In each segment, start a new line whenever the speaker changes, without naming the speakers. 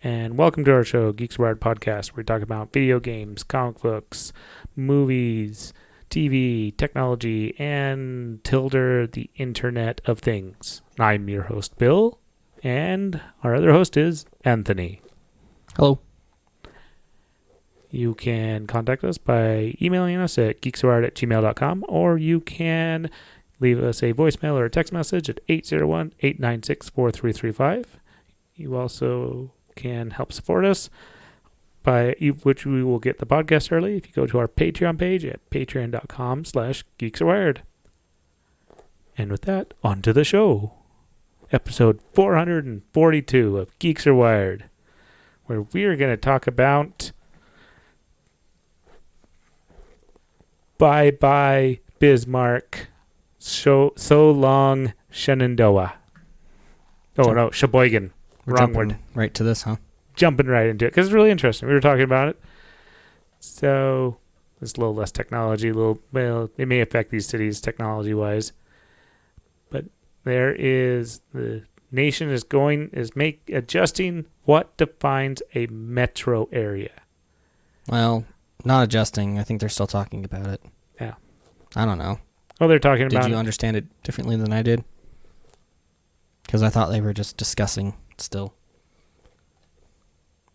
and welcome to our show, Geeks Wired Podcast, where we talk about video games, comic books, movies, TV, technology, and the Internet of Things. I'm your host, Bill, and our other host is Anthony.
Hello.
You can contact us by emailing us at geekswired@gmail.com, or you can leave us a voicemail or a text message at 801-896-4335. You also can help support us, by which we will get the podcast early if you go to our Patreon page at patreon.com/geekswired. And with that, on to the show. Episode 442 of Geeks Are Wired, where we are going to talk about Bye-bye Bismarck, so long Shenandoah. No, Sheboygan. Wrong word.
Right to this, huh?
Jumping right into it, because it's really interesting. We were talking about it. So, there's a little less technology, well, it may affect these cities technology-wise. But the nation is adjusting what defines a metro area.
Well, not adjusting. I think they're still talking about it.
Yeah.
I don't know.
Oh, they're talking about it.
Did you understand it differently than I did? Because I thought they were just discussing still.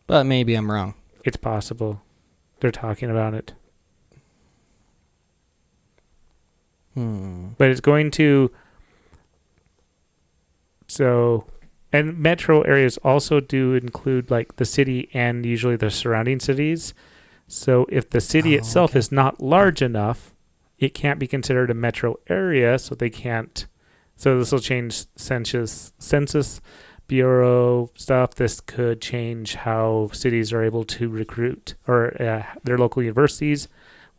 But maybe I'm wrong.
It's possible. They're talking about it. But it's going to... And metro areas also do include like the city and usually the surrounding cities. So if the city itself is not large enough, it can't be considered a metro area, so they can't. So this will change Census Bureau stuff. This could change how cities are able to recruit, or their local universities,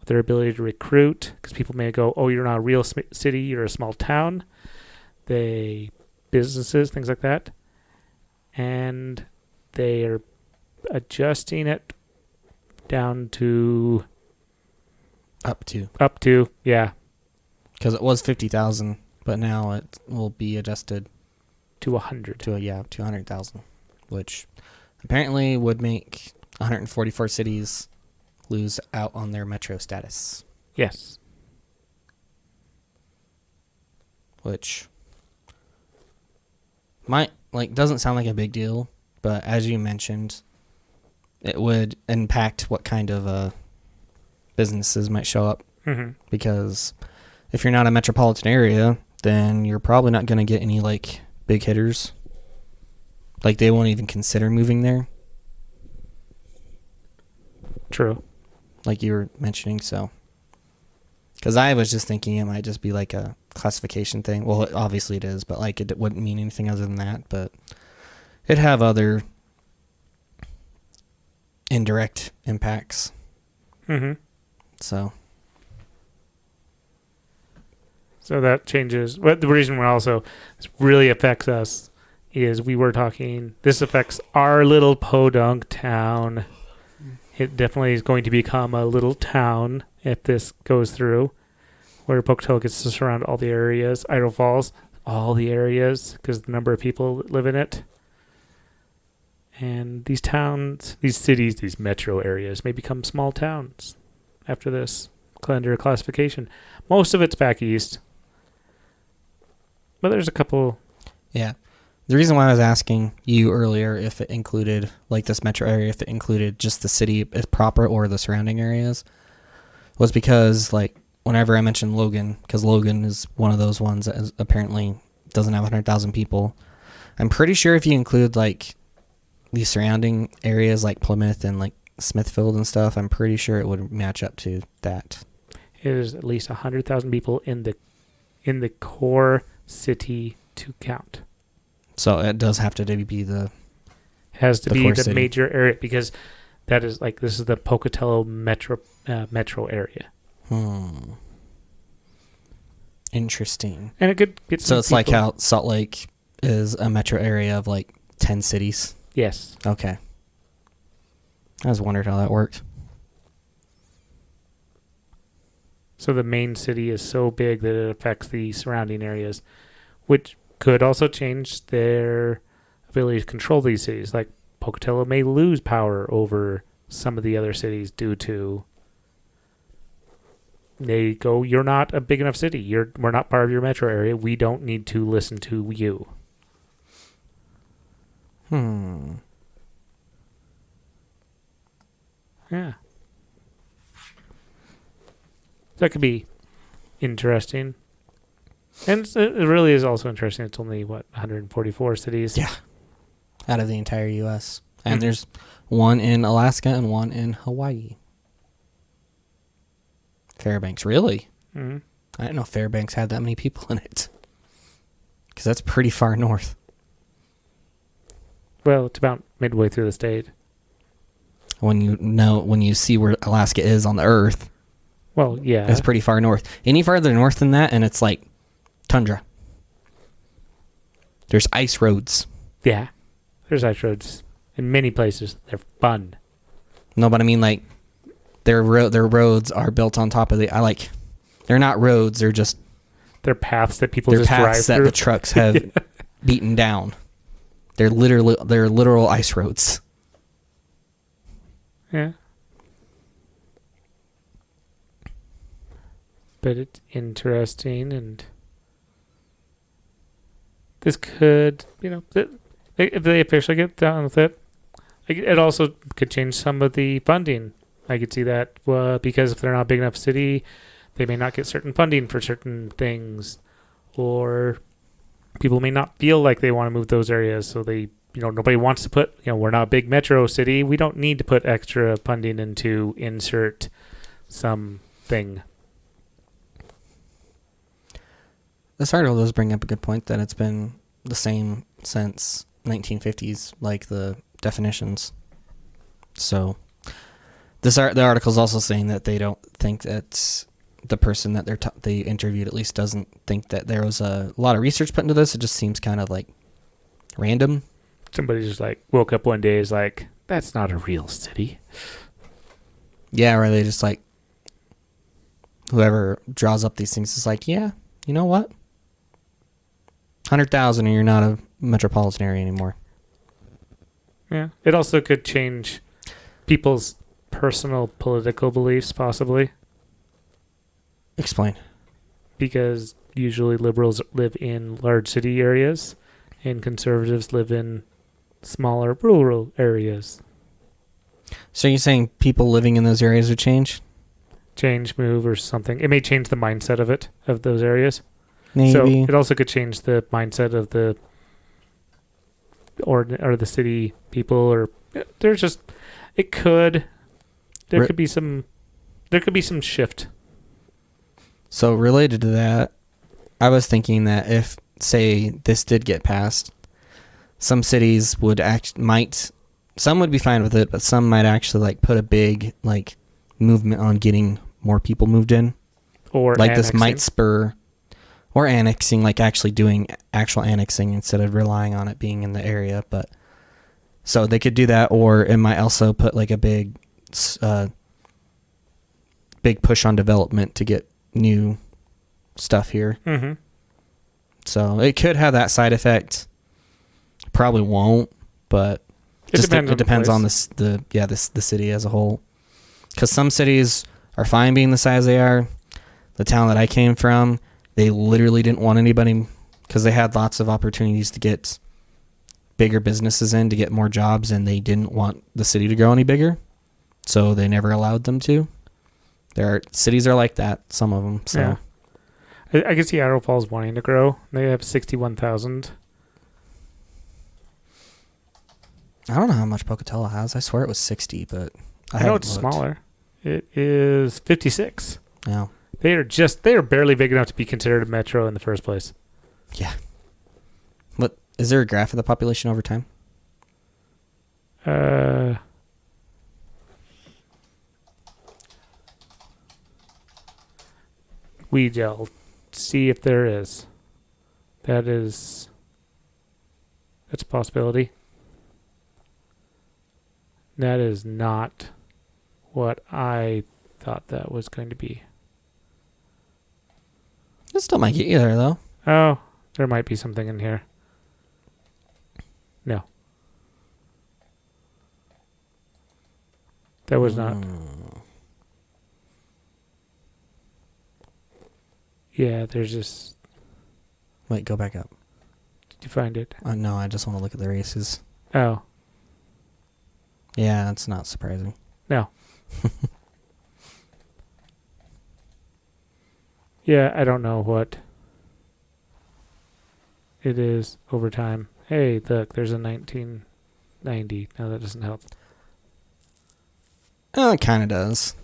with their ability to recruit, because people may go, oh, you're not a real city, you're a small town. Businesses, things like that. And they are adjusting it down to...
Up to,
yeah.
Because it was 50,000, but now it will be adjusted
to 100.
To 200,000, which apparently would make 144 cities lose out on their metro status.
Yes.
Which doesn't sound like a big deal, but as you mentioned, it would impact what kind of businesses might show up.
Mm-hmm.
Because if you're not a metropolitan area, then you're probably not going to get any big hitters. They won't even consider moving there.
True.
Like you were mentioning, so. Because I was just thinking it might just be a classification thing. Well, obviously it is, but it wouldn't mean anything other than that. But it'd have other indirect impacts.
Mm-hmm.
So
that changes. But the reason this really affects us is this affects our little podunk town. It definitely is going to become a little town if this goes through, where Pocatello gets to surround all the areas. Idaho Falls, all the areas, because of the number of people that live in it. And these towns, these cities, these metro areas may become small towns after this under classification. Most of it's back east. But there's a couple. Yeah.
The reason why I was asking you earlier if it included, this metro area, if it included just the city proper or the surrounding areas, was because, whenever I mentioned Logan, because Logan is one of those ones that apparently doesn't have 100,000 people. I'm pretty sure if you include, the surrounding areas like Plymouth and, Smithfield and stuff, I'm pretty sure it would match up to that.
It is at least 100,000 people in the core city to count.
So it does have to be the
city. Major area, because that is this is the Pocatello metro area.
Interesting.
And it could get
so it's people. Like how Salt Lake is a metro area of 10 cities.
Yes.
Okay. I was wondering how that worked.
So the main city is so big that it affects the surrounding areas, which could also change their ability to control these cities. Pocatello may lose power over some of the other cities due to they go, you're not a big enough city. We're not part of your metro area. We don't need to listen to you. Yeah. That could be interesting. And it really is also interesting. It's only, 144 cities?
Yeah. Out of the entire U.S. And there's one in Alaska and one in Hawaii. Fairbanks, really?
Mm-hmm.
I didn't know Fairbanks had that many people in it. Because that's pretty far north.
Well, it's about midway through the state.
When you see where Alaska is on the Earth,
well, yeah,
it's pretty far north. Any farther north than that, and it's like tundra. There's ice roads.
Yeah, there's ice roads in many places. They're fun.
No, but I mean like their roads are built on top of they're not roads.
They're paths that people just drive
paths that
through.
the trucks have beaten down. They're literal ice roads.
Yeah. But it's interesting, and this could, if they officially get down with it, it also could change some of the funding. I could see that because if they're not a big enough city, they may not get certain funding for certain things, or people may not feel like they want to move those areas, so they, nobody wants to put, we're not a big metro city. We don't need to put extra funding into insert something.
This article does bring up a good point that it's been the same since 1950s, like the definitions. So the article is also saying that they don't think that the person that they interviewed at least doesn't think that there was a lot of research put into this. It just seems kind of like random.
Somebody just woke up one day is like, that's not a real city.
Yeah, or they just whoever draws up these things is like, yeah, you know what? 100,000 and you're not a metropolitan area anymore.
Yeah. It also could change people's personal political beliefs, possibly.
Explain.
Because usually liberals live in large city areas and conservatives live in smaller rural areas.
So you're saying people living in those areas would change?
Change, move, or something. It may change the mindset of those areas.
Maybe.
So it also could change the mindset of the the city people, or there could be some shift.
So related to that, I was thinking that if, say, this did get passed, some cities some would be fine with it, but some might actually put a big movement on getting more people moved in,
or
this might spur. Or annexing, actually doing actual annexing instead of relying on it being in the area. But so they could do that, or it might also put a big push on development to get new stuff here.
Mm-hmm.
So it could have that side effect. Probably won't, but it depends on the city as a whole. Because some cities are fine being the size they are. The town that I came from, they literally didn't want anybody because they had lots of opportunities to get bigger businesses in, to get more jobs, and they didn't want the city to grow any bigger. So they never allowed them to. Cities are like that, some of them. So
yeah. I can see Idaho Falls wanting to grow. They have 61,000.
I don't know how much Pocatello has. I swear it was 60, but
I know it's smaller. It is 56.
Yeah.
They are barely big enough to be considered a metro in the first place.
Yeah. What is there a graph of the population over time?
We'll see if there is. That's a possibility. That is not what I thought that was going to be.
It still might get you there, though.
Oh, there might be something in here. No. That was not. Yeah, there's just.
Wait, go back up.
Did you find it?
No, I just want to look at the races.
Oh.
Yeah, that's not surprising.
No. Yeah, I don't know what it is over time. Hey, look, there's a 1990. No, that doesn't help.
Oh, it kind of does.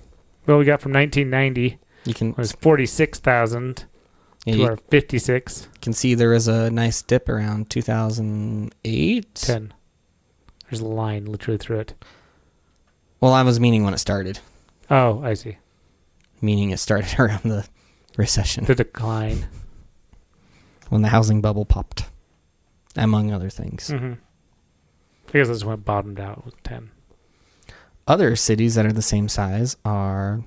Well, we got from 1990
You can
was 46,000 to
you
our 56.
can see there was a nice dip around 2008.
10. There's a line literally through it.
Well, I was meaning when it started.
Oh, I see.
Meaning it started around the recession.
The decline.
When the housing bubble popped, among other things.
Mm-hmm. I guess that's when it bottomed out with 10.
Other cities that are the same size are...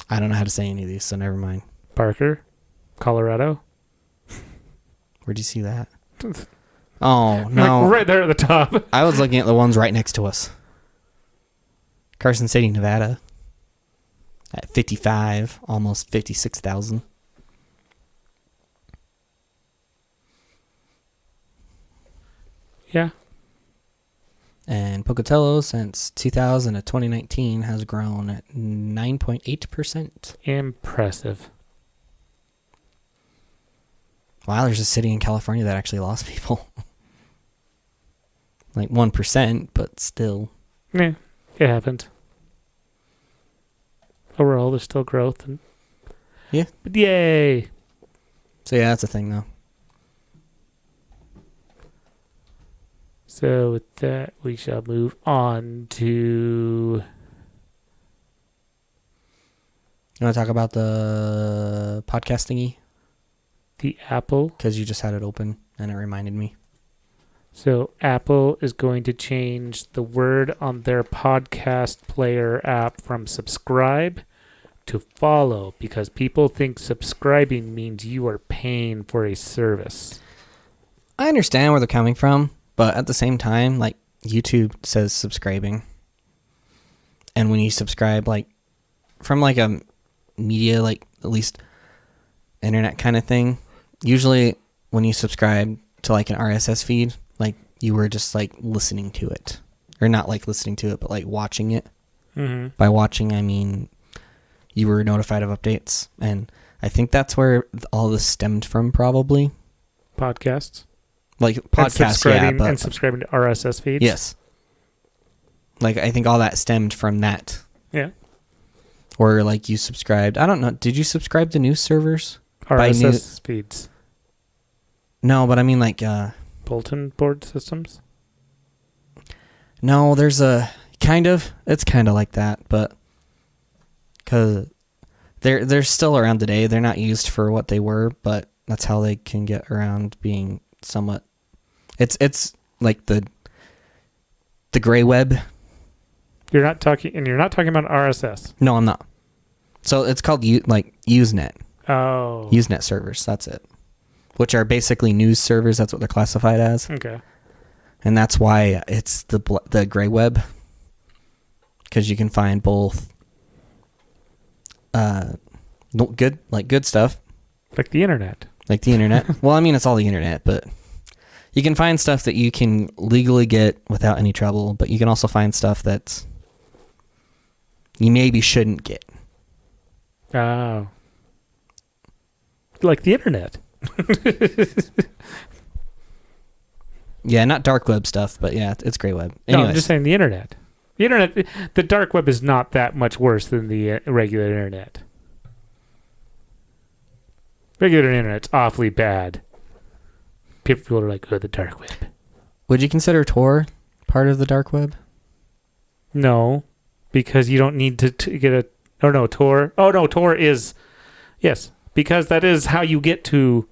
I don't know how to say any of these, so never mind.
Parker, Colorado.
Where'd you see that? Oh, no.
Like right there at the top.
I was looking at the ones right next to us. Carson City, Nevada. At 55, almost 56,000.
Yeah.
And Pocatello, since 2000 to 2019, has grown at 9.8%.
Impressive.
Wow, there's a city in California that actually lost people. Like 1%, but still.
Yeah, it happened. Overall, there's still growth. And
Yeah.
But yay!
So yeah, that's a thing, though.
So with that, we shall move on to...
You want to talk about the podcast thingy?
the Apple.
Because you just had it open, and it reminded me.
So Apple is going to change the word on their podcast player app from subscribe to follow, because people think subscribing means you are paying for a service.
I understand where they're coming from, but at the same time, like, YouTube says subscribing. And when you subscribe, like, from, like, a media, like, at least internet kind of thing, usually when you subscribe to, like, an RSS feed, like, you were just, like, listening to it. Or not, like, listening to it, but, like, watching it.
Mm-hmm.
By watching, I mean you were notified of updates. And I think that's where all this stemmed from, probably.
Podcasts.
Like, podcasts, yeah. But,
and subscribing to RSS feeds.
yes. Like, I think all that stemmed from that.
Yeah.
Or, like, you subscribed. I don't know. Did you subscribe to news servers?
RSS feeds.
No, but I mean, like...
bulletin board systems?
No, there's a... Kind of. It's kind of like that, but... Because they're still around today. They're not used for what they were, but that's how they can get around being somewhat... It's like the gray web.
You're not talking about RSS.
No, I'm not. So it's called Usenet.
Oh.
Usenet servers, that's it. Which are basically news servers. That's what they're classified as.
Okay.
And that's why it's the gray web. Because you can find both good stuff.
Like the internet.
Like the internet. Well, I mean, it's all the internet, but you can find stuff that you can legally get without any trouble, but you can also find stuff that you maybe shouldn't get.
Oh. Like the internet.
Yeah, not dark web stuff, but yeah, it's gray web.
No,
Anyways.
I'm just saying the internet. The internet, the dark web is not that much worse than the regular internet. Regular internet's awfully bad. People are like, oh, the dark web.
Would you consider Tor part of the dark web?
No, because you don't need to get a... Oh, no, Tor. Oh, no, Tor is... Yes, because that is how you get to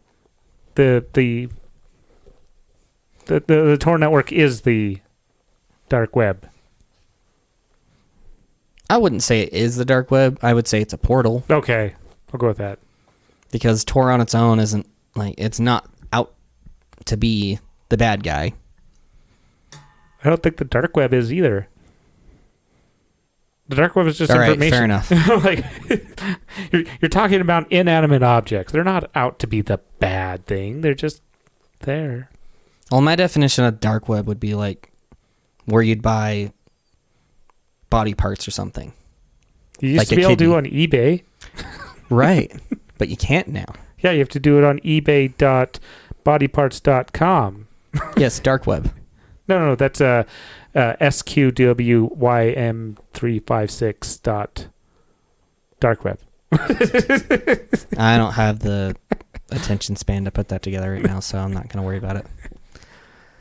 the Tor network is the dark web.
I wouldn't say it is the dark web. I would say it's a portal.
Okay, I'll go with that.
Because Tor on its own isn't, like, it's not out to be the bad guy.
I don't think the dark web is either. The dark web is just
All right,
information.
fair enough.
Like you're talking about inanimate objects. They're not out to be the bad thing. They're just there.
Well, my definition of dark web would be like where you'd buy body parts or something.
You used
Like
to
a
be able to do
kidney.
on eBay.
Right. But you can't now.
Yeah, you have to do it on ebay.bodyparts.com.
Yes, dark web.
No, that's SQWYM356 dot dark web.
I don't have the attention span to put that together right now, so I'm not going to worry about it.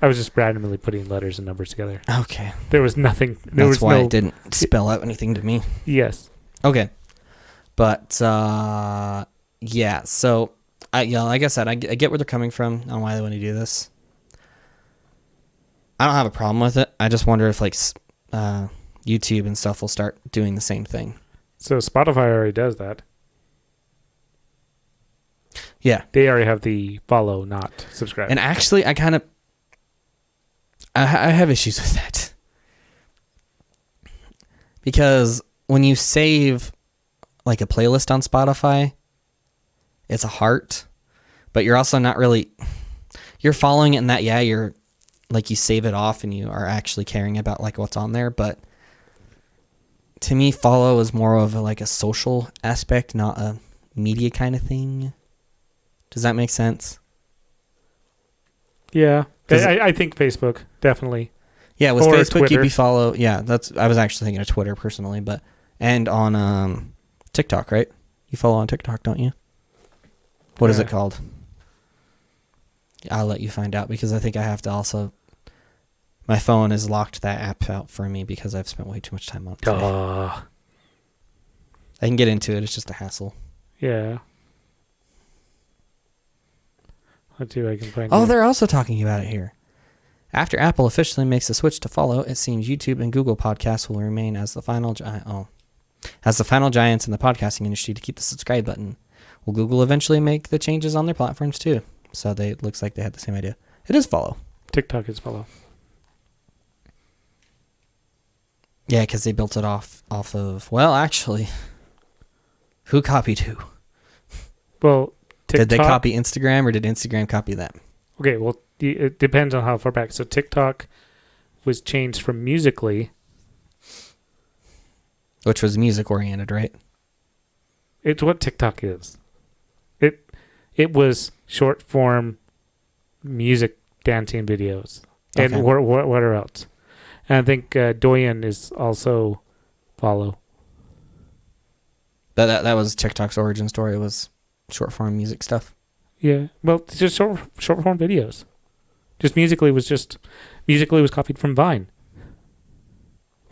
I was just randomly putting letters and numbers together.
Okay.
There was nothing. There
That's
was
why
no.
it didn't spell out anything to me.
Yes.
Okay. But, yeah, so, like I said, I get where they're coming from on why they want to do this. I don't have a problem with it. I just wonder if, like, YouTube and stuff will start doing the same thing.
So Spotify already does that.
Yeah.
They already have the follow, not subscribe.
And actually, I have issues with that. Because when you save, like, a playlist on Spotify, it's a heart, but you're also not really, you're following it in that, you're, like, you save it off and you are actually caring about, like, what's on there, but to me, follow is more of like a social aspect, not a media kind of thing. Does that make sense?
Yeah. I think Facebook, definitely.
Yeah, with
Or
Facebook,
Twitter.
you'd be follow. Yeah, I was actually thinking of Twitter personally, and on TikTok, right? You follow on TikTok, don't you? What is it called? I'll let you find out because I think I have to also. My phone has locked that app out for me because I've spent way too much time on it. I can get into it. It's just a hassle.
Yeah. Let's see if I can find
Oh,
it.
they're also talking about it here. After Apple officially makes the switch to follow, it seems YouTube and Google Podcasts will remain as the final giants in the podcasting industry to keep the subscribe button. Will Google eventually make the changes on their platforms too? So it looks like they had the same idea. It is follow.
TikTok is follow.
Yeah, because they built it off of. Well, actually, who copied who?
Well, TikTok.
Did they copy Instagram or did Instagram copy them?
Okay, well, it depends on how far back. So TikTok was changed from Musical.ly.
Which was music oriented, right?
It's what TikTok is. It was short form music dancing videos.
Okay.
And what else? And I think Douyin is also follow.
That was TikTok's origin story. It was short form music stuff.
Yeah. Well, it's just short form videos. Just Musical.ly was copied from Vine.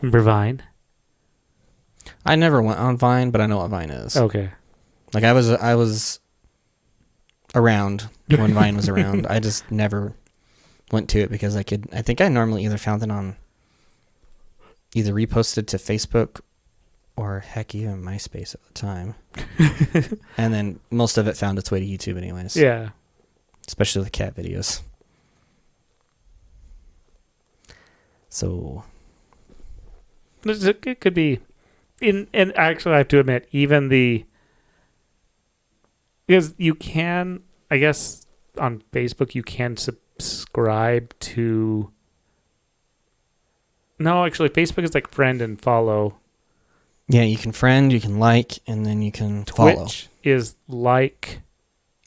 Remember Vine?
I never went on Vine, but I know what Vine is.
Okay.
Like I was around when Vine was around. I just never went to it because I think I normally either found it on either reposted to Facebook or heck even MySpace at the time. And then most of it found its way to YouTube anyways.
Yeah.
Especially the cat videos. So
It could be and actually I have to admit, even because you can, I guess on Facebook you can subscribe to. No, actually Facebook is like friend and follow.
yeah, you can friend, you can like, and then you can follow.
Twitch is like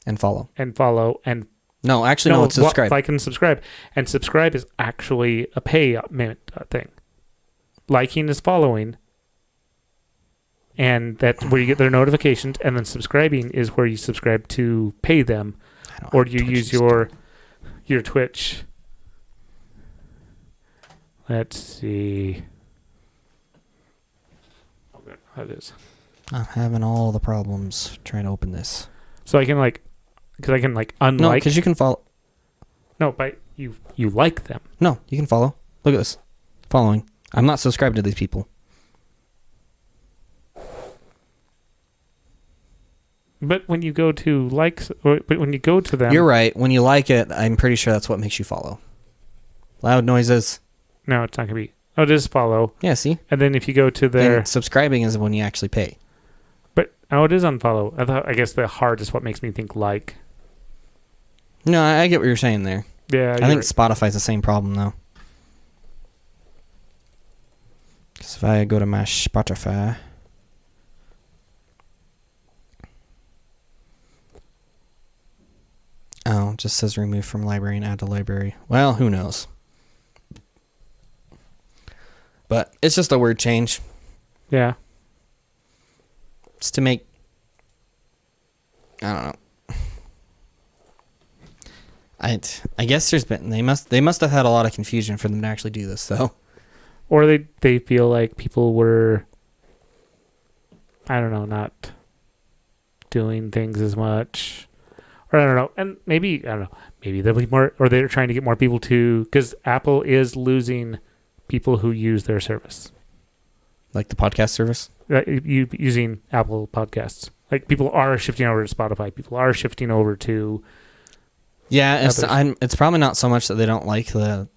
and follow.
and follow and
No, actually, no, it's subscribe.
Like and subscribe. And subscribe is actually a payment thing. Liking is following. And that's where you get their notifications. And then subscribing is where you subscribe to pay them. Or do you use your Twitch? Let's see. Okay, that is.
I'm having all the problems trying to open this.
So I can unlike.
No, because you can follow.
No, but you like them.
No, you can follow. Look at this. Following. I'm not subscribed to these people.
But when you go to likes, but when you go to them,
You're right. When you like it, I'm pretty sure that's what makes you follow. Loud noises.
no, it's not gonna be Oh, it is follow.
Yeah, see?
And then if you go to their...
And subscribing is when you actually pay.
But, it is unfollow. I guess the heart is what makes me think like.
No, I get what you're saying there.
Yeah,
I think Spotify's the same problem, though. Because if I go to my Spotify... Oh, it just says remove from library and add to library. Well, who knows? But it's just a word change.
Yeah.
It's to make... I don't know. I guess there's been... They must have had a lot of confusion for them to actually do this, though.
Or they feel like people were... I don't know, not doing things as much... Or I don't know, and maybe there'll be more, or they're trying to get more people to, because Apple is losing people who use their service.
Like the podcast service?
Using Apple Podcasts. Like people are shifting over to Spotify. People are shifting over to...
Yeah, it's probably not so much that they don't like the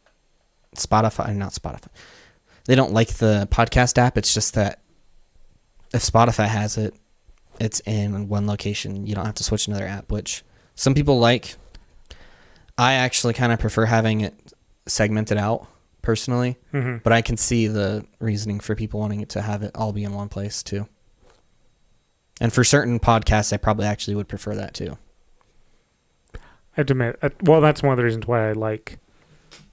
not Spotify. They don't like the podcast app. It's just that if Spotify has it, it's in one location. You don't have to switch another app, which... Some people like. I actually kind of prefer having it segmented out personally, but I can see the reasoning for people wanting it to have it all be in one place too. And for certain podcasts, I probably actually would prefer that too.
I have to admit, well, that's one of the reasons why I like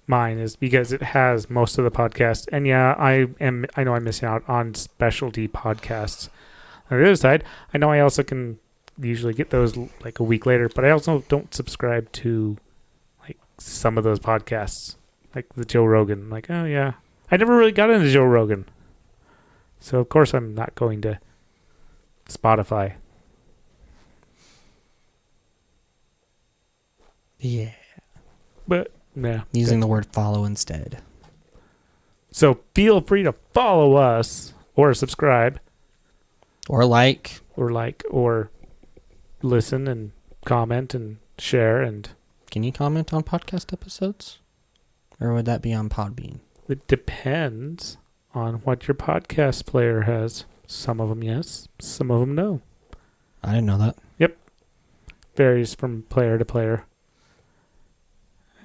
mine is because it has most of the podcasts. And yeah, I know I'm missing out on specialty podcasts. On the other side, I know I also can usually get those like a week later, but I also don't subscribe to like some of those podcasts, like the Joe Rogan. Like, oh yeah, I never really got into Joe Rogan, so of course I'm not going to Spotify.
Yeah,
but yeah,
using the word follow instead.
So feel free to follow us or subscribe
or like
or listen and comment and share. And
can you comment on podcast episodes, or would that be on Podbean?
It depends on what your podcast player has. Some of them yes, some of them no.
I didn't know that.
Yep, varies from player to player.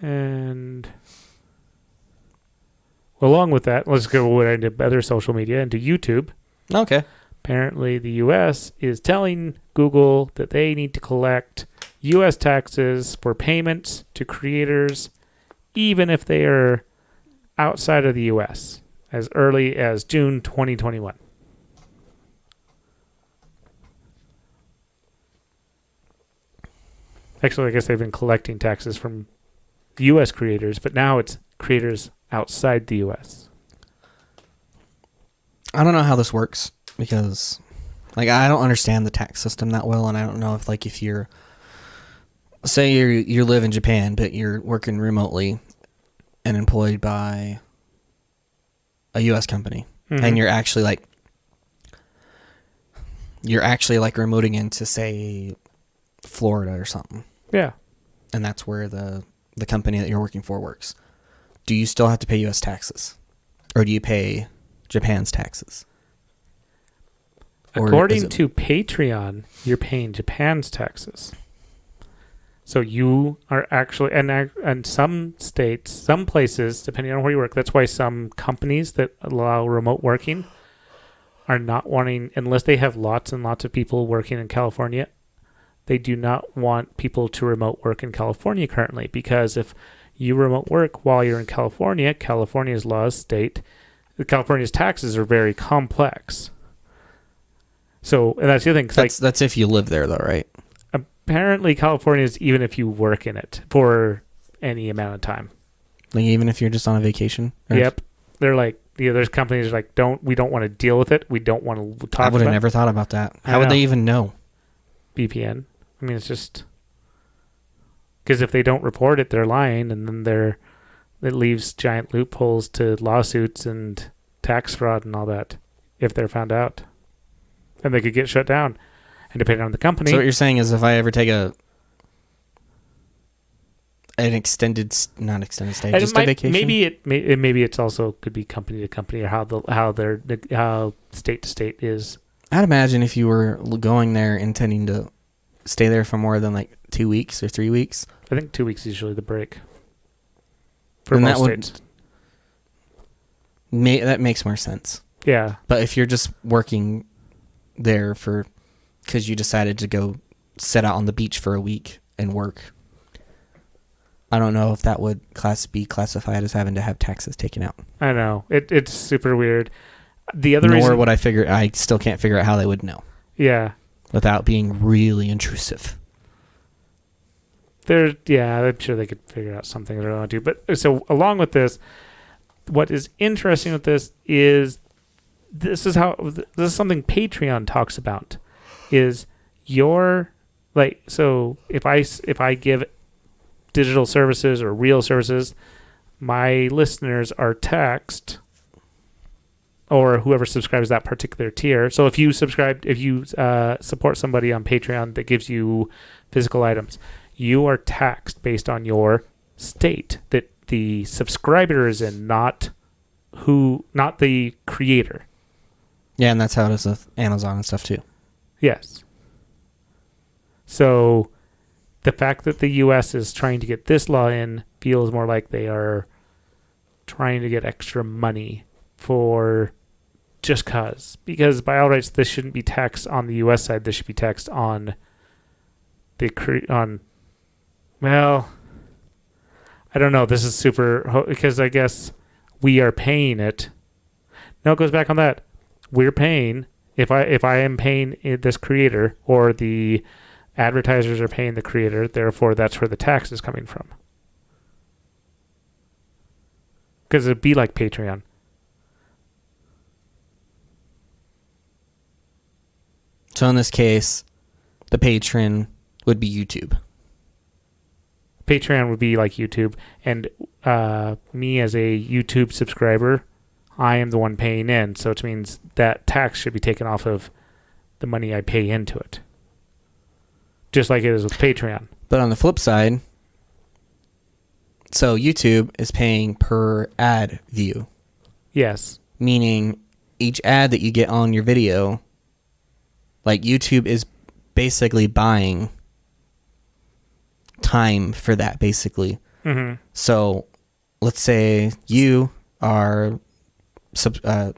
And along with that, let's go into other social media, into YouTube.
Okay.
Apparently, the U.S. is telling Google that they need to collect U.S. taxes for payments to creators, even if they are outside of the U.S., as early as June 2021. Actually, I guess they've been collecting taxes from U.S. creators, but now it's creators outside the U.S.
I don't know how this works. Because, like, I don't understand the tax system that well, and I don't know if, like, if you're, say you live in Japan, but you're working remotely and employed by a U.S. company, and you're actually remoting into, say, Florida or something.
Yeah.
And that's where the company that you're working for works. Do you still have to pay U.S. taxes? Or do you pay Japan's taxes?
According to Patreon, you're paying Japan's taxes. So you are actually, and some states, some places, depending on where you work, that's why some companies that allow remote working are not wanting, unless they have lots and lots of people working in California, they do not want people to remote work in California currently, because if you remote work while you're in California, California's laws state that California's taxes are very complex. So, and that's the other thing.
That's if you live there, though, right?
Apparently, California is even if you work in it for any amount of time.
Like even if you're just on a vacation?
Yep. They're like, there's companies like, we don't want to deal with it. We don't want to talk about it.
I would have never thought about that. How would they even know?
VPN. I mean, it's just... Because if they don't report it, they're lying, and then it leaves giant loopholes to lawsuits and tax fraud and all that if they're found out. And they could get shut down. And depending on the company...
So what you're saying is if I ever take a an not extended stay,
And
just a vacation.
Maybe it's also could be company to company, or how state to state is.
I'd imagine if you were going there intending to stay there for more than like 2 weeks or 3 weeks.
I think 2 weeks is usually the break. For
And
most
that
states.
That makes more sense.
Yeah.
But if you're just working there because you decided to go sit out on the beach for a week and work, I don't know if that would be classified as having to have taxes taken out.
I know. It's super weird. The other reason...
I still can't figure out how they would know.
Yeah.
Without being really intrusive.
I'm sure they could figure out something they want to do. But so along with this, what is interesting with this is this is something Patreon talks about. Is your so if I give digital services or real services, my listeners are taxed, or whoever subscribes that particular tier. So if you support somebody on Patreon that gives you physical items, you are taxed based on your state that the subscriber is in, not the creator.
Yeah, and that's how it is with Amazon and stuff too.
Yes. So the fact that the U.S. is trying to get this law in feels more like they are trying to get extra money for just because by all rights this shouldn't be taxed on the U.S. side. This should be taxed on well, I don't know. This is super because I guess we are paying it. No, it goes back on that. We're paying if I am paying this creator, or the advertisers are paying the creator. Therefore, that's where the tax is coming from. Because it'd be like Patreon.
So in this case, the patron would be YouTube.
Patreon would be like YouTube, and me as a YouTube subscriber, I am the one paying in, so it means that tax should be taken off of the money I pay into it. Just like it is with Patreon.
But on the flip side, so YouTube is paying per ad view.
Yes.
Meaning each ad that you get on your video, like YouTube is basically buying time for that, basically.
Mm-hmm.
So let's say you are a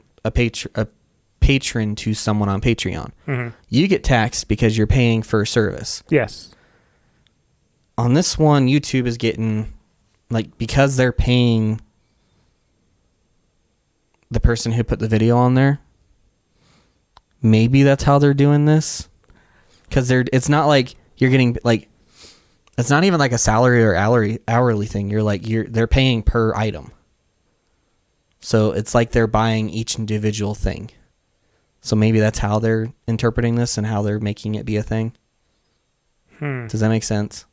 patron to someone on Patreon.
Mm-hmm.
You get taxed because you're paying for service.
Yes.
On this one, YouTube is getting, because they're paying the person who put the video on there. Maybe that's how they're doing this. Because it's not like you're getting, it's not even like a salary or hourly thing. They're paying per item. So it's like they're buying each individual thing. So maybe that's how they're interpreting this and how they're making it be a thing. Does that make sense?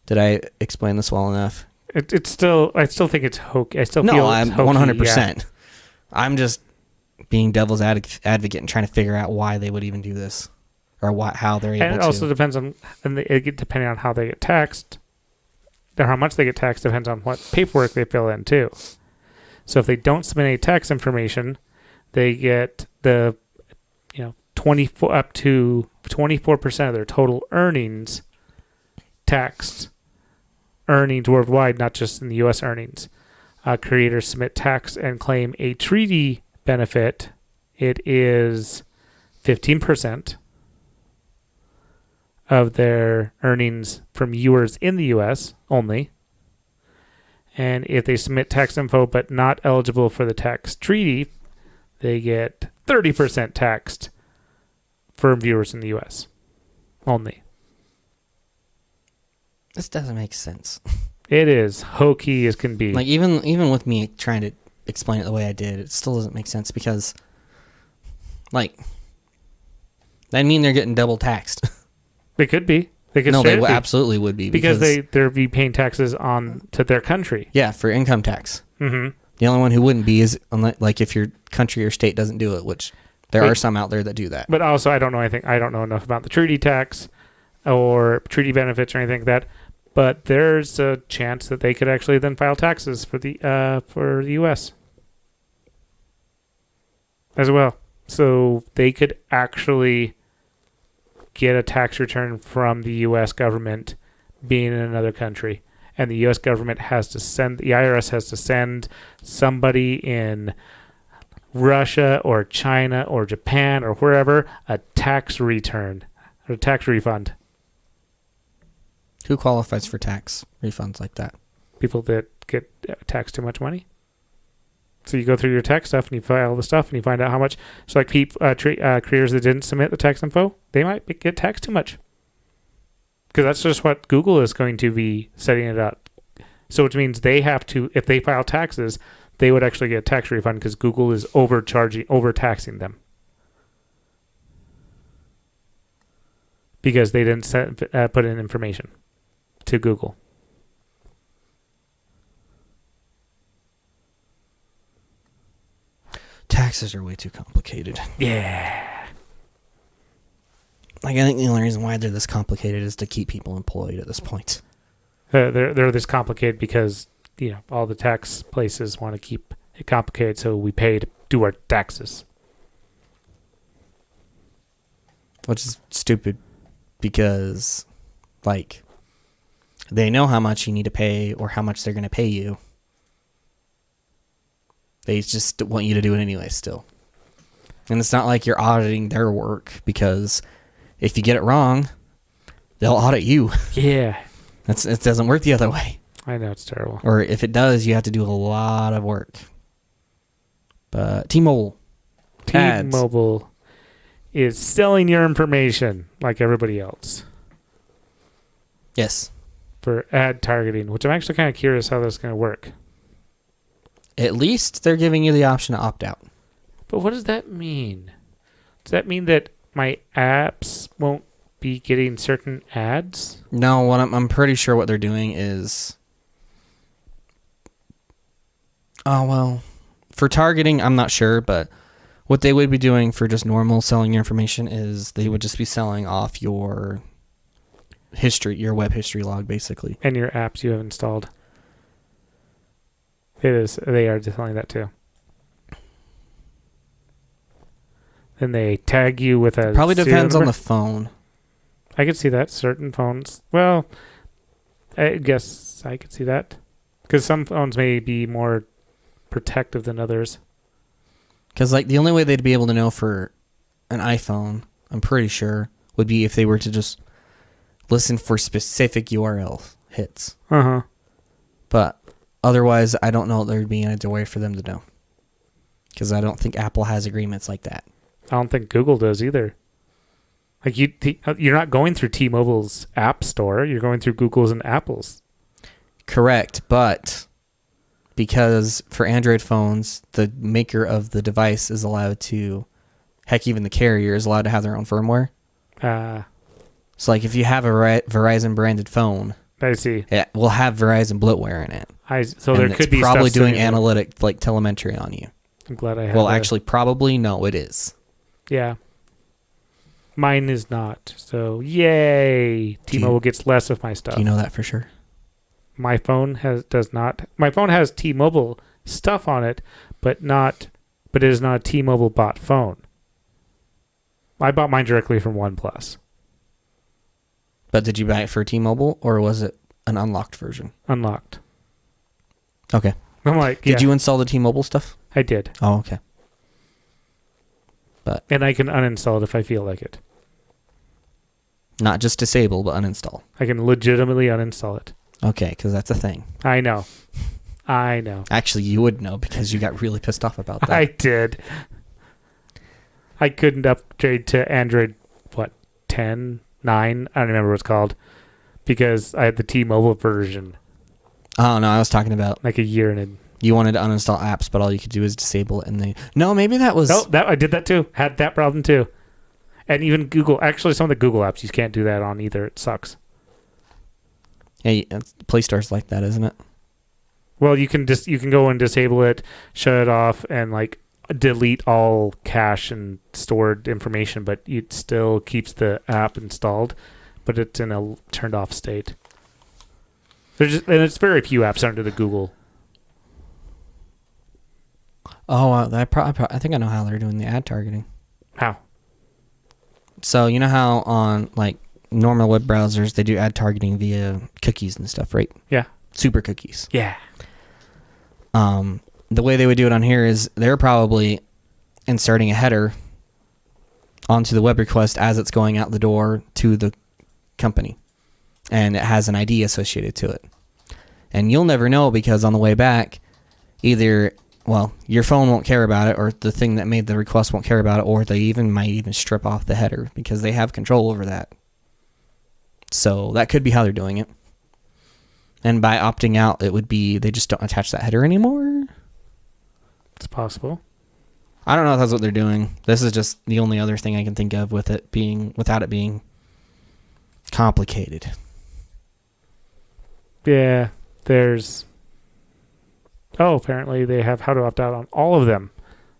Did I explain this well enough?
I still think it's hokey. I still feel
I'm
it's hokey,
100%.
Yeah.
I'm just being devil's advocate and trying to figure out why they would even do this, or how they're able to.
And it also depends on, depending on how they get taxed, or how much they get taxed, depends on what paperwork they fill in too. So if they don't submit any tax information, they get the 24 up to 24% of their total earnings taxed. Earnings worldwide, not just in the U.S. earnings. Creators submit tax and claim a treaty benefit. It is 15% of their earnings from viewers in the U.S. only. And if they submit tax info but not eligible for the tax treaty, they get 30% taxed for viewers in the U.S. only.
This doesn't make sense.
It is hokey as can be.
Even with me trying to explain it the way I did, it still doesn't make sense because, that mean they're getting double taxed.
They could be. They could.
No, they absolutely would be
because they're be paying taxes on to their country.
Yeah, for income tax.
Mm-hmm.
The only one who wouldn't be is if your country or state doesn't do it, which there are some out there that do that.
But also, I don't know anything. I don't know enough about the treaty tax or treaty benefits or anything like that. But there's a chance that they could actually then file taxes for the U.S. as well. So they could actually get a tax return from the U.S. government being in another country. And the U.S. government the IRS has to send somebody in Russia or China or Japan or wherever a tax return or a tax refund.
Who qualifies for tax refunds like that?
People that get taxed too much money. So you go through your tax stuff and you file the stuff and you find out how much. So like creators that didn't submit the tax info, they might get taxed too much. Because that's just what Google is going to be setting it up. So which means they have to, if they file taxes, they would actually get a tax refund because Google is overtaxing them. Because they didn't put in information to Google.
Taxes are way too complicated.
Yeah.
Like, I think the only reason why they're this complicated is to keep people employed at this point.
They're this complicated because, all the tax places want to keep it complicated, so we pay to do our taxes.
Which is stupid because, like, they know how much you need to pay or how much they're going to pay you. They just want you to do it anyway still. And it's not like you're auditing their work, because if you get it wrong, they'll audit you.
Yeah.
It doesn't work the other way.
I know, it's terrible.
Or if it does, you have to do a lot of work. But T-Mobile
is selling your information like everybody else.
Yes.
For ad targeting, which I'm actually kind of curious how that's going to work.
At least they're giving you the option to opt out.
But what does that mean? Does that mean that my apps won't be getting certain ads?
No, what I'm pretty sure what they're doing is... Oh, well, for targeting, I'm not sure, but what they would be doing for just normal selling your information is they would just be selling off your history, your web history log, basically.
And your apps you have installed. They are selling that too. And they tag you with a...
Probably depends on the phone.
I could see that. Certain phones... Well, I guess I could see that. Because some phones may be more protective than others.
Because, like, the only way they'd be able to know for an iPhone, I'm pretty sure, would be if they were to just listen for specific URL hits.
Uh-huh.
But otherwise, I don't know there'd be any other way for them to know. Because I don't think Apple has agreements like that.
I don't think Google does either. Like you're not going through T-Mobile's app store. You're going through Google's and Apple's.
Correct, but because for Android phones, the maker of the device is allowed to, heck, even the carrier is allowed to have their own firmware. So, like, if you have a Verizon branded phone,
I see.
it will have Verizon bloatware in it.
So there could be
probably
stuff
doing
sitting there.
analytic, like, telemetry on you.
I'm glad I have.
Well, actually, probably no, it is.
Yeah. Mine is not. So, yay! T-Mobile gets less of my stuff.
Do you know that for sure?
My phone does not. My phone has T-Mobile stuff on it, but it is not a T-Mobile bought phone. I bought mine directly from OnePlus.
But did you buy it for T-Mobile, or was it an unlocked version?
Unlocked.
Okay.
I'm like,
Did you install the T-Mobile stuff?
I did.
Oh, okay.
And I can uninstall it if I feel like it.
Not just disable, but uninstall.
I can legitimately uninstall it.
Okay, because that's a thing.
I know.
Actually, you would know because you got really pissed off about that.
I did. I couldn't upgrade to Android, 10, 9? I don't remember what it's called. Because I had the T-Mobile version.
Oh, no, I was talking about...
Like a year and...
You wanted to uninstall apps, but all you could do is disable it, and they... No, maybe that was...
No, I did that too. Had that problem too. And even Google... Actually, some of the Google apps, you can't do that on either. It sucks.
Hey, Play Store's like that, isn't it?
Well, you can go and disable it, shut it off, and like delete all cache and stored information, but it still keeps the app installed, but it's in a turned off state. And it's very few apps under the Google.
Oh, I think I know how they're doing the ad targeting.
How?
So you know how on like normal web browsers they do ad targeting via cookies and stuff, right?
Yeah.
Super cookies.
Yeah.
The way they would do it on here is they're probably inserting a header onto the web request as it's going out the door to the company, and it has an ID associated to it. And you'll never know because on the way back, either your phone won't care about it, or the thing that made the request won't care about it, or they might even strip off the header because they have control over that. So that could be how they're doing it. And by opting out, it would be they just don't attach that header anymore.
It's possible.
I don't know if that's what they're doing. This is just the only other thing I can think of without it being complicated.
Yeah, there's... Oh, apparently they have how to opt out on all of them.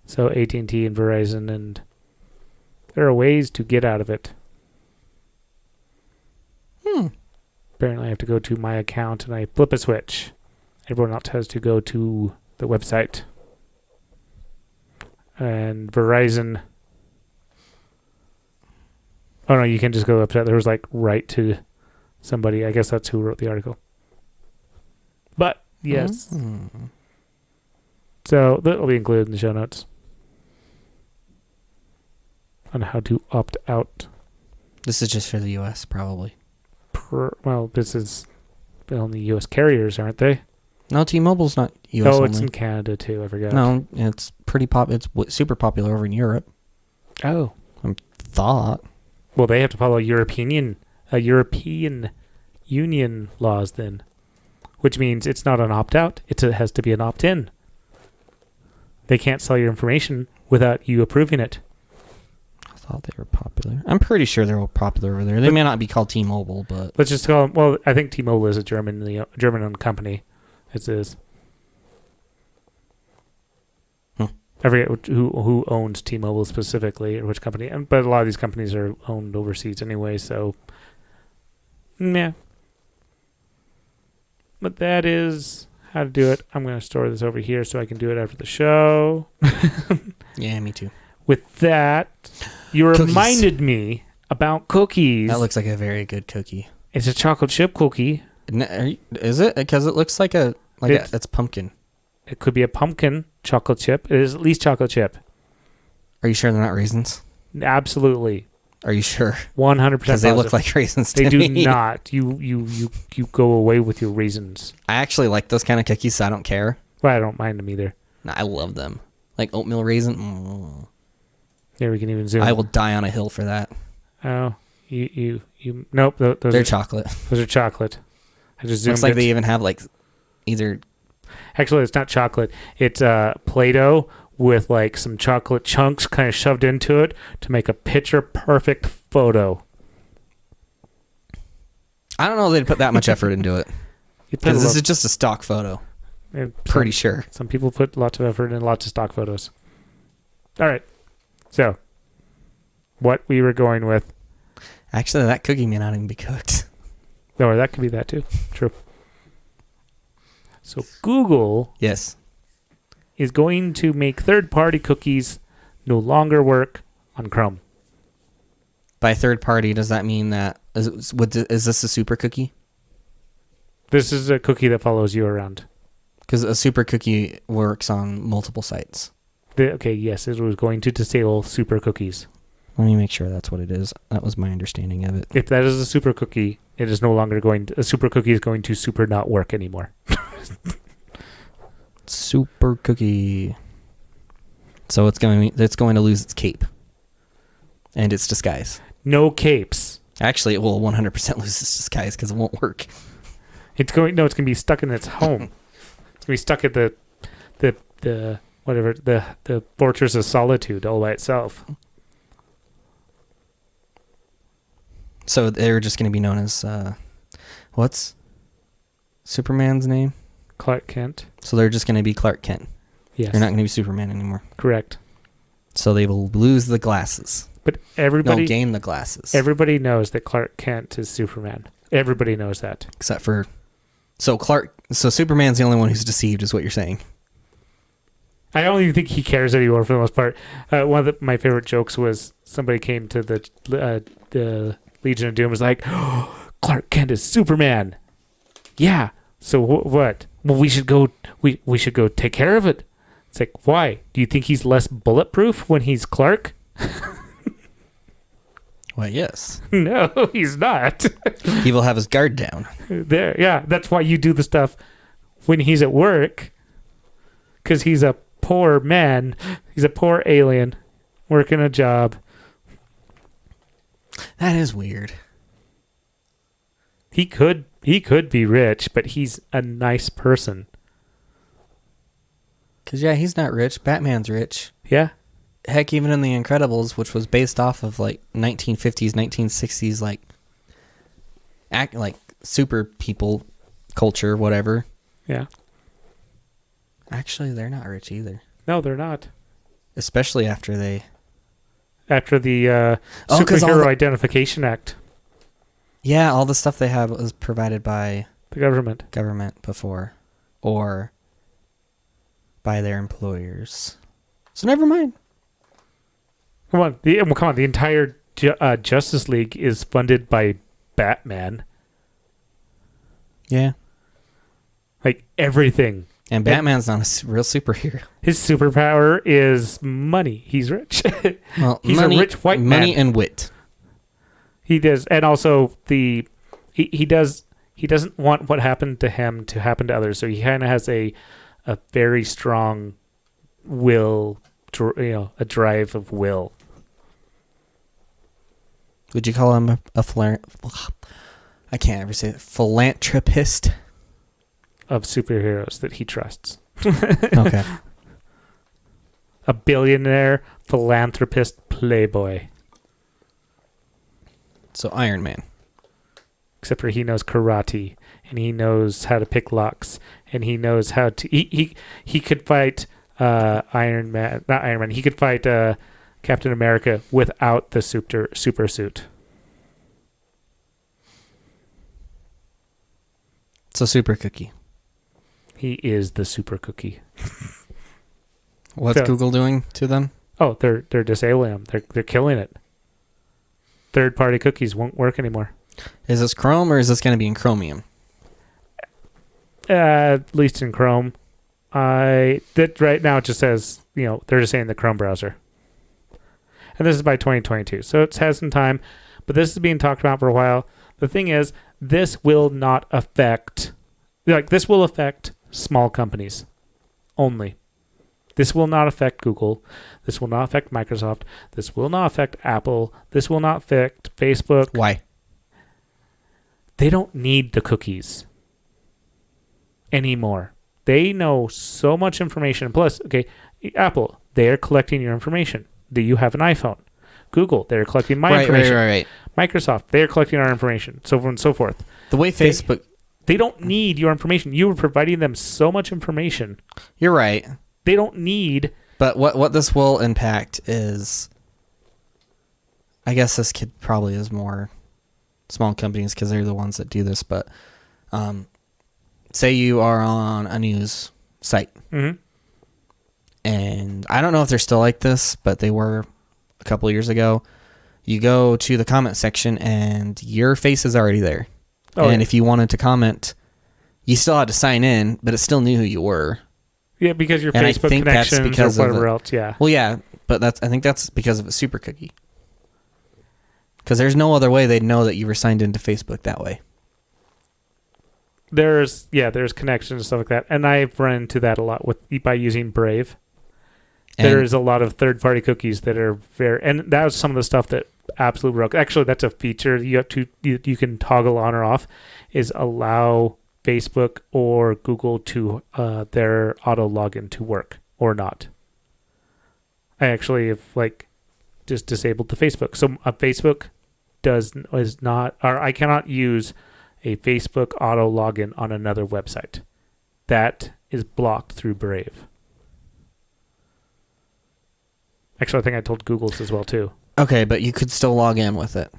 So AT&T and Verizon, and there are ways to get out of it. Apparently I have to go to my account and I flip a switch. Everyone else has to go to the website. And Verizon... Oh no, you can just go to the website. There was like right to somebody. I guess that's who wrote the article. But, yes. So that'll be included in the show notes on how to opt out.
This is just for the U.S., probably.
This is only U.S. carriers, aren't they?
No, T-Mobile's not U.S.
Oh, it's
only.
in Canada too. I forgot.
No, it's pretty It's super popular over in Europe.
Oh,
I thought.
Well, they have to follow European Union laws then, which means it's not an opt-out. It has to be an opt-in. They can't sell your information without you approving it.
I thought they were popular. I'm pretty sure they're all popular over there. They may not be called T-Mobile, but...
Let's just call them... Well, I think T-Mobile is a German-owned company. It is. I forget who owns T-Mobile specifically, or which company. But a lot of these companies are owned overseas anyway, so... Yeah. But that is how to do it. I'm going to store this over here so I can do it after the show.
Yeah, me too.
With that, you
Cookies.
reminded me about cookies.
That looks like a very good cookie.
It's a chocolate chip cookie.
Is it? Because it looks like it's pumpkin.
It could be a pumpkin chocolate chip. It is at least chocolate chip.
Are you sure they're not raisins?
Absolutely.
Are you sure?
100%.
Because they look like raisins to
me. They do
me.
not. You go away with your raisins.
I actually like those kind of cookies, so I don't care.
Well, I don't mind them either.
No, I love them. Like oatmeal raisin.
Yeah, we can even zoom.
I will die on a hill for that.
Oh, you nope. They're
chocolate.
Those are chocolate. I just zoomed.
Looks like they even have like either.
Actually, it's not chocolate. It's Play-Doh with like some chocolate chunks kind of shoved into it to make a picture perfect photo.
I don't know if they'd put that much effort into it. Because this is just a stock photo. Pretty sure.
Some people put lots of effort in lots of stock photos. All right. So, what we were going with.
Actually, that cookie may not even be cooked.
No, that could be that too. True. So, Google
yes,
is going to make third-party cookies no longer work on Chrome.
By third party, does that mean that is this a super cookie?
This is a cookie that follows you around.
Because a super cookie works on multiple sites.
Okay, yes, it was going to disable super cookies.
Let me make sure that's what it is. That was my understanding of it.
If that is a super cookie, it is no longer a super cookie is going to super not work anymore.
Super cookie. So it's going to lose its cape and its disguise.
No capes.
Actually, it will 100% lose its disguise because it won't work.
It's going to be stuck in its home. It's going to be stuck at the Fortress of Solitude all by itself.
So they're just going to be known as what's Superman's name?
Clark Kent.
So they're just going to be Clark Kent.
Yes.
They're not going to be Superman anymore.
Correct.
So they will lose the glasses.
But everybody
gain the glasses.
Everybody knows that Clark Kent is Superman. Everybody knows that.
Except for So Superman's the only one who's deceived, is what you're saying.
I don't even think he cares anymore for the most part. One of my favorite jokes was somebody came to the Legion of Doom and was like, oh, Clark Kent is Superman. Yeah. So what? Well, we should go take care of it. It's like, why? Do you think he's less bulletproof when he's Clark?
Well, yes.
No, he's not.
He will have his guard down.
There, yeah. That's why you do the stuff when he's at work. Because he's a poor man. He's a poor alien working a job.
That is weird.
He could be rich, but he's a nice person.
Because, yeah, he's not rich. Batman's rich.
Yeah.
Heck, even in The Incredibles, which was based off of, 1950s, 1960s, super people culture, whatever.
Yeah.
Actually, they're not rich either.
No, they're not.
Especially after the
Superhero Identification Act.
Yeah, all the stuff they had was provided by
the government
before, or by their employers. So never mind.
Come on. The entire Justice League is funded by Batman.
Yeah.
Like everything.
And Batman's not a real superhero.
His superpower is money. He's rich.
Well,
he's a rich white man.
Money and wit.
He does, and also he doesn't want what happened to him to happen to others. So he kind of has a very strong will, a drive of will.
Would you call him I can't ever say it. Philanthropist?
Of superheroes that he trusts.
Okay.
A billionaire, philanthropist, playboy.
So Iron Man.
Except for he knows karate, and he knows how to pick locks, and he knows how to... He could fight not Iron Man. He could fight Captain America without the super suit.
So Super Cookie.
He is the super cookie.
What's Google doing to them?
Oh, they're disabling them. They're killing it. Third-party cookies won't work anymore.
Is this Chrome or is this going to be in Chromium?
At least in Chrome. That right now it just says, they're just saying the Chrome browser. And this is by 2022, so it has some time. But this is being talked about for a while. The thing is, this will not affect... this will affect small companies only. This will not affect Google. This will not affect Microsoft. This will not affect Apple. This will not affect Facebook.
Why?
They don't need the cookies anymore. They know so much information. Plus, Apple, they are collecting your information. Do you have an iPhone? Google, they're collecting my information.
Right.
Microsoft, they're collecting our information, so on and so forth.
The way Facebook...
They don't need your information. You are providing them so much information.
You're right.
They don't need...
But what this will impact is... I guess this kid probably is more small companies because they're the ones that do this, but say you are on a news site.
Mm-hmm.
And I don't know if they're still like this, but they were a couple of years ago. You go to the comment section and your face is already there. Oh, and if you wanted to comment, you still had to sign in, but it still knew who you were.
Yeah, because your Facebook connections or whatever else, yeah.
Well, yeah, but I think that's because of a super cookie. Because there's no other way they'd know that you were signed into Facebook that way.
There's connections and stuff like that, and I've run into that a lot by using Brave. There's a lot of third-party cookies that are and that was some of the stuff that absolutely broke. Actually, that's a feature you can toggle on or off, is allow Facebook or Google to their auto login to work or not. I actually have just disabled the Facebook. So Facebook is not, or I cannot use a Facebook auto login on another website. That is blocked through Brave. Actually, I think I told Google's as well, too.
Okay, but you could still log in with it.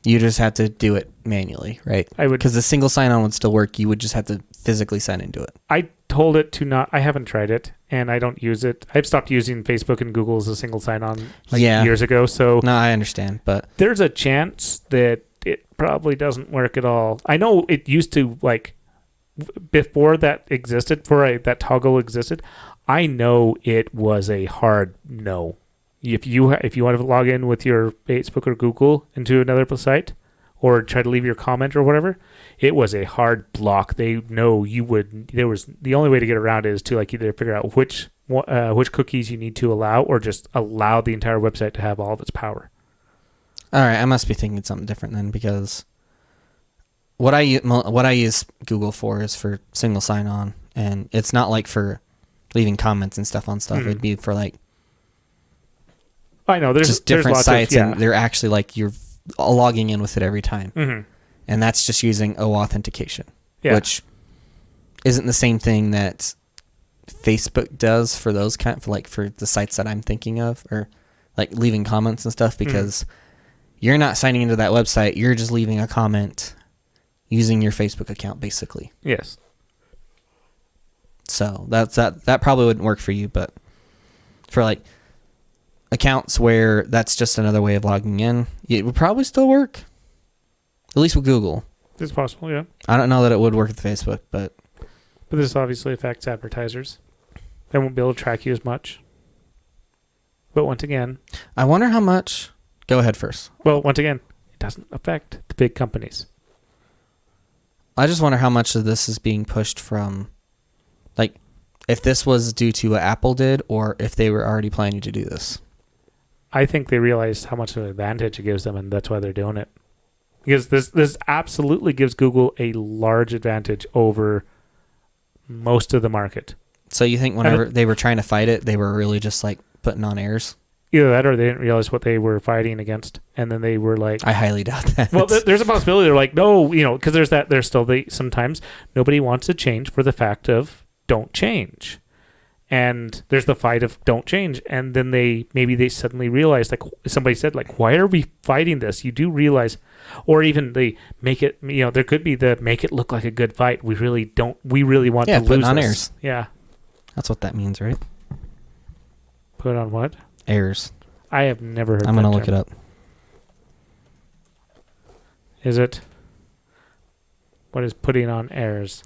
You just have to do it manually, right?
I would,
because the single sign-on would still work. You would just have to physically sign into it.
I told it to not. I haven't tried it, and I don't use it. I've stopped using Facebook and Google as a single sign-on years ago. So
no, I understand, but
there's a chance that it probably doesn't work at all. I know it used to, like, before that existed, before that toggle existed. I know it was a hard no. If you want to log in with your Facebook or Google into another site, or try to leave your comment or whatever, it was a hard block. They know you would. There was the only way to get around it is to like either figure out which cookies you need to allow, or just allow the entire website to have all of its power.
All right, I must be thinking something different then, because what I use Google for is for single sign-on, and it's not like for leaving comments and stuff on stuff. It'd be for like
I know there's
just different
lots
sites,
of,
and they're actually like you're logging in with it every time, and that's just using authentication, which isn't the same thing that Facebook does for those for the sites that I'm thinking of, or like leaving comments and stuff, because you're not signing into that website. You're just leaving a comment using your Facebook account, basically.
Yes.
So that probably wouldn't work for you, but for like accounts where that's just another way of logging in, it would probably still work. At least with Google.
It's possible, yeah.
I don't know that it would work with Facebook, but
this obviously affects advertisers. They won't be able to track you as much. But once again,
I wonder how much. Go ahead first.
Well, once again, it doesn't affect the big companies.
I just wonder how much of this is being pushed from, like, if this was due to what Apple did, or if they were already planning to do this.
I think they realized how much of an advantage it gives them, and that's why they're doing it. Because this absolutely gives Google a large advantage over most of the market.
So you think whenever they were trying to fight it, they were really just like putting on airs?
Either that, or they didn't realize what they were fighting against, and then they were like,
I highly doubt that.
Well, there's a possibility they're like, no, because there's still sometimes nobody wants to change for the fact of don't change. And there's the fight of don't change. And then maybe they suddenly realize, like somebody said, like, why are we fighting this? You do realize, or even they make it, there could be the make it look like a good fight. We really want to lose
on
this.
airs.
Yeah.
That's what that means, right?
Put on what?
Airs.
I have never heard
I'm going to look it up.
Is it? What is putting on airs?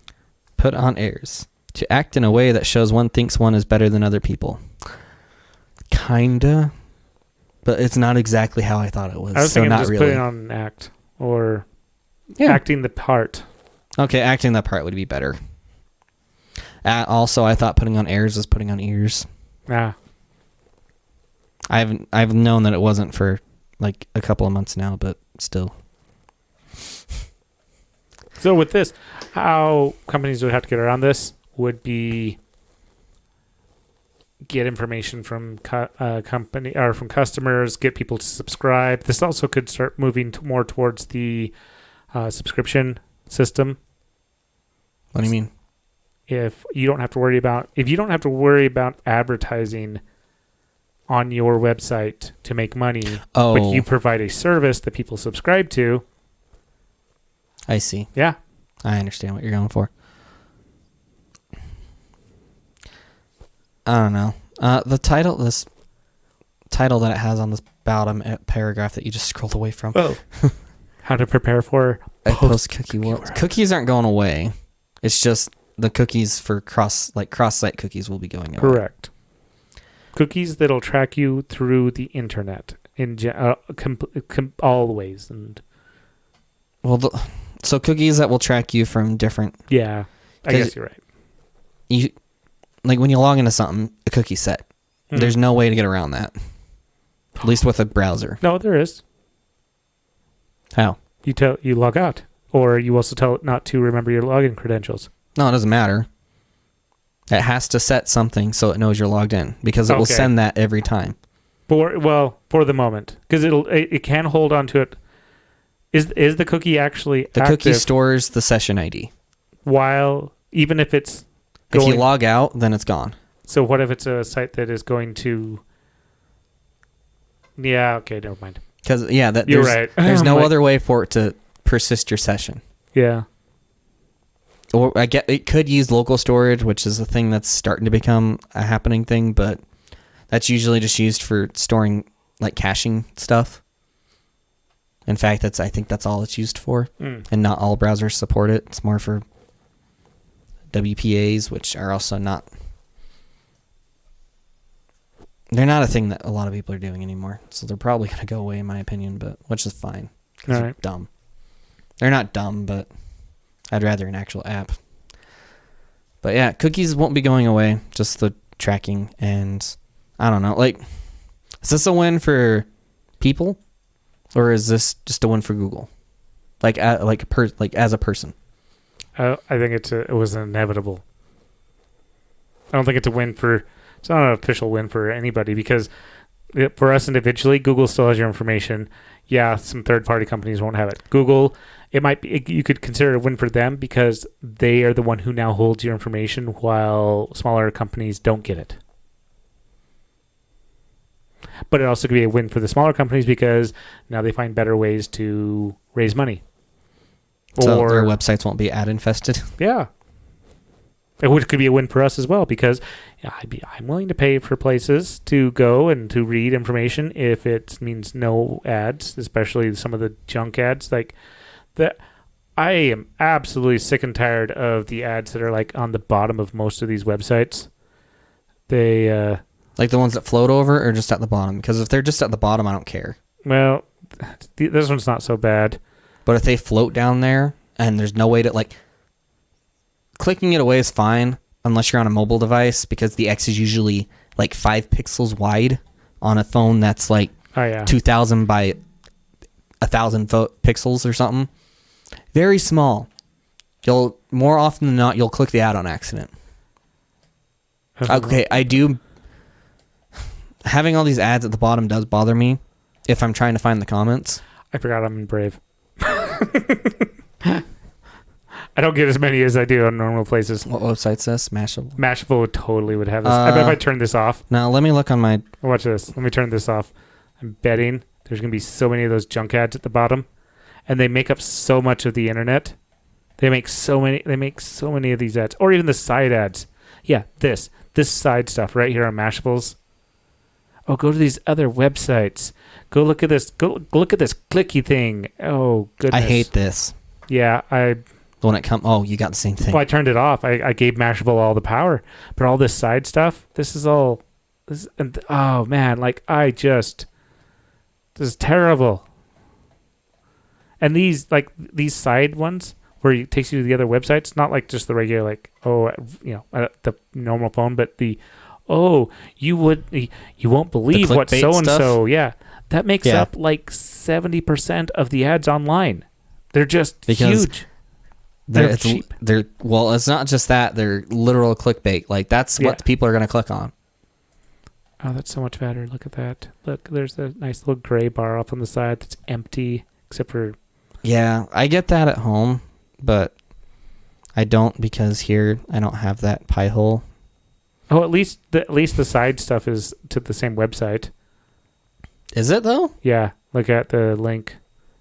Put on airs. To act in a way that shows one thinks one is better than other people. Kinda. But it's not exactly how I thought it was.
I was thinking
not
just
really.
putting on an act. Or acting the part.
Okay, acting that part would be better. Also, I thought putting on airs was putting on ears.
Ah.
I've known that it wasn't for like a couple of months now, but still.
So with this, how companies would have to get around this would be get information from company or from customers, get people to subscribe. This also could start moving more towards the subscription system.
What do you mean?
If you don't have to worry about advertising on your website to make money, but you provide a service that people subscribe to.
I see.
Yeah.
I understand what you're going for. I don't know. This title that it has on this bottom paragraph that you just scrolled away from.
Oh. How to prepare for
post-cookie world. Cookies aren't going away. It's just the cookies for cross-site cookies will be going away.
Correct. Cookies that'll track you through the internet in always. And
so cookies that will track you from different.
Yeah, I guess you're right.
Like when you log into something, a cookie's set. There's no way to get around that. At least with a browser.
No, there is.
How?
You log out, or you also tell it not to remember your login credentials.
No, it doesn't matter. It has to set something so it knows you're logged in, because it will send that every time.
For the moment, because it can hold on to it. Is the cookie actually
the
active?
Cookie stores the session ID.
Even if it's
if you log out, then it's gone.
So what if it's a site that is going to? Yeah. Okay. Never mind.
Because
you're right.
There's no other way for it to persist your session.
Yeah.
Or I get it could use local storage, which is a thing that's starting to become a happening thing, but that's usually just used for storing, like, caching stuff. In fact, I think that's all it's used for, and not all browsers support it. It's more for WPAs, which are also not... They're not a thing that a lot of people are doing anymore, so they're probably going to go away, in my opinion, but which is fine. Because they're dumb. They're not dumb, but I'd rather an actual app. But yeah, cookies won't be going away, just the tracking, and I don't know. Like, is this a win for people, or is this just a win for Google? Like as a person.
I think it was inevitable. I don't think it's a win for. It's not an official win for anybody because for us individually, Google still has your information. Yeah, some third-party companies won't have it. Google, it might be. You could consider it a win for them because they are the one who now holds your information, while smaller companies don't get it. But it also could be a win for the smaller companies because now they find better ways to raise money.
So their websites won't be ad infested.
Yeah. Which could be a win for us as well because I'm willing to pay for places to go and to read information if it means no ads, especially some of the junk ads. Like that, I am absolutely sick and tired of the ads that are like on the bottom of most of these websites. They
like the ones that float over or just at the bottom? Because if they're just at the bottom, I don't care.
Well, this one's not so bad.
But if they float down there and there's no way to like... Clicking it away is fine unless you're on a mobile device because the X is usually like 5 pixels wide on a phone that's like 2,000 by 1,000 pixels or something. Very small. You'll more often than not you'll click the ad on accident. Okay, I do. Having all these ads at the bottom does bother me if I'm trying to find the comments.
I forgot I'm in Brave. I don't get as many as I do on normal places.
What website's this? Mashable?
Mashable would have this. I bet if I turn this off.
Now, let me look on my...
Watch this. Let me turn this off. I'm betting there's going to be so many of those junk ads at the bottom. And they make up so much of the internet. They make so many of these ads. Or even the side ads. Yeah, this side stuff right here on Mashables. Oh, go to these other websites. Go look at this. Go look at this clicky thing. Oh, goodness.
I hate this.
Yeah,
When it comes... Oh, you got the same thing.
Well, I turned it off. I gave Mashable all the power. But all this side stuff, this is all... oh, man. Like, this is terrible. And these side ones where it takes you to the other websites, not like just the regular, like, the normal phone, but you won't believe what so-and-so...
stuff?
Yeah. That makes up like 70% of the ads online. They're just huge. They're cheap.
It's not just that. They're literal clickbait. Like, that's what people are going to click on.
Oh, that's so much better. Look at that. Look, there's a nice little gray bar off on the side that's empty, except for...
Yeah, I get that at home, but I don't because here I don't have that pie hole.
Oh, at least the side stuff is to the same website.
Is it, though?
Yeah, look at the link.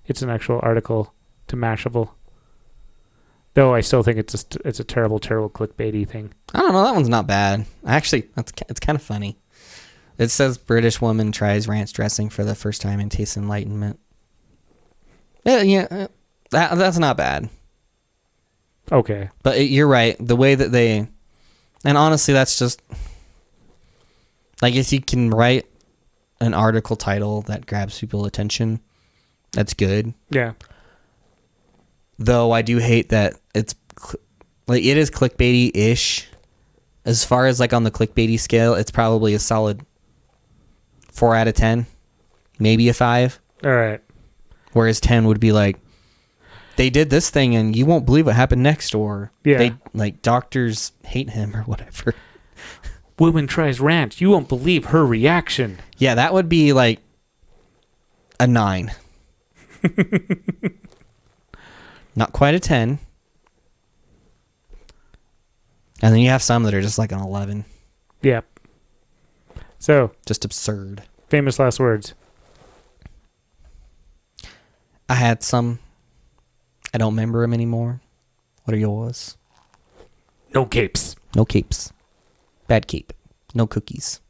It's an actual article to Mashable. Though I still think it's a terrible, terrible clickbaity thing.
I don't know. That one's not bad. Actually, it's kind of funny. It says British woman tries ranch dressing for the first time and tastes enlightenment. Yeah, that's not bad.
Okay.
But you're right. The way that they... And honestly, that's just... Like, if you can write an article title that grabs people's attention, that's good.
Yeah.
Though I do hate that it is clickbaity-ish. As far as like on the clickbaity scale, it's probably a solid 4 out of 10, maybe a 5.
All right.
Whereas 10 would be like, they did this thing and you won't believe what happened next, or they like doctors hate him or whatever.
Woman tries ranch. You won't believe her reaction.
Yeah, that would be like a 9. Not quite a 10. And then you have some that are just like an 11.
Yep. So.
Just absurd.
Famous last words.
I had some. I don't remember them anymore. What are yours?
No capes.
No capes. Bad cape. No cookies.